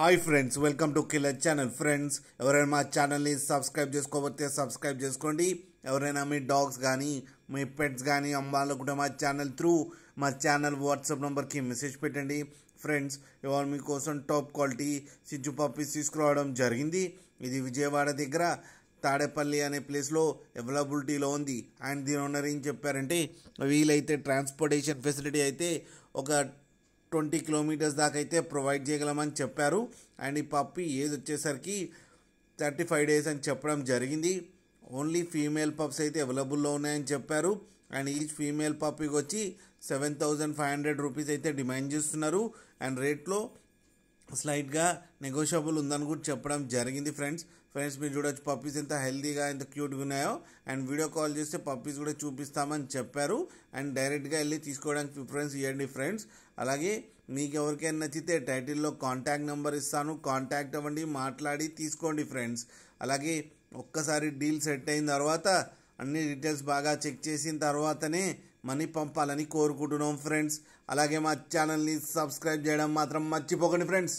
Hi friends, welcome to killer channel. Friends, ఎవరైనా మా ఛానల్ని సబ్స్క్రైబ్ చేసుకోకపోతే సబ్స్క్రైబ్ చేసుకోండి. ఎవరైనా మీ డాగ్స్ కానీ మీ పెట్స్ కానీ అమ్మాలనుకుంటే మా ఛానల్ త్రూ మా ఛానల్ వాట్సాప్ నెంబర్కి మెసేజ్ పెట్టండి. ఫ్రెండ్స్, ఇవాళ మీకోసం టాప్ క్వాలిటీ సిజ్జు పప్పీస్ తీసుకురావడం జరిగింది. ఇది విజయవాడ దగ్గర తాడేపల్లి అనే ప్లేస్లో అవైలబిలిటీలో ఉంది. అండ్ దీని ఓనర్ ఏం చెప్పారంటే, వీలైతే ట్రాన్స్పోర్టేషన్ ఫెసిలిటీ అయితే ఒక 20 కిలోమీటర్స్ దాకా అయితే ప్రొవైడ్ చేయగలమని చెప్పారు. అండ్ ఈ పప్పి ఏజ్ వచ్చేసరికి 35 డేస్ అని చెప్పడం జరిగింది. ఓన్లీ ఫీమేల్ పప్స్ అయితే అవైలబుల్లో ఉన్నాయని చెప్పారు. అండ్ ఈచ్ ఫీమేల్ పప్పీకి వచ్చి 7,500 రూపీస్ అయితే డిమాండ్ చేస్తున్నారు. అండ్ రేట్లో స్లైట్గా నెగోషియబుల్ ఉందని కూడా చెప్పడం జరిగింది. ఫ్రెండ్స్, మీరు చూడొచ్చు పప్పీస్ ఎంత హెల్తీగా ఎంత క్యూట్గా ఉన్నాయో. అండ్ వీడియో కాల్ చేస్తే పప్పీస్ కూడా చూపిస్తామని చెప్పారు. అండ్ డైరెక్ట్గా వెళ్ళి తీసుకోవడానికి ప్రిఫరెన్స్ ఇవ్వండి ఫ్రెండ్స్. అలాగే మీకు ఎవరికైనా నచ్చితే టైటిల్లో కాంటాక్ట్ నెంబర్ ఇస్తాను, కాంటాక్ట్ అవ్వండి, మాట్లాడి తీసుకోండి ఫ్రెండ్స్. అలాగే ఒక్కసారి డీల్ సెట్ అయిన తర్వాత అన్ని డీటెయిల్స్ బాగా చెక్ చేసిన తర్వాతనే మనీ పంపాలని కోరుకుంటున్నాం ఫ్రెండ్స్. అలాగే మా ఛానల్ని సబ్స్క్రైబ్ చేయడం మాత్రం మర్చిపోకండి ఫ్రెండ్స్.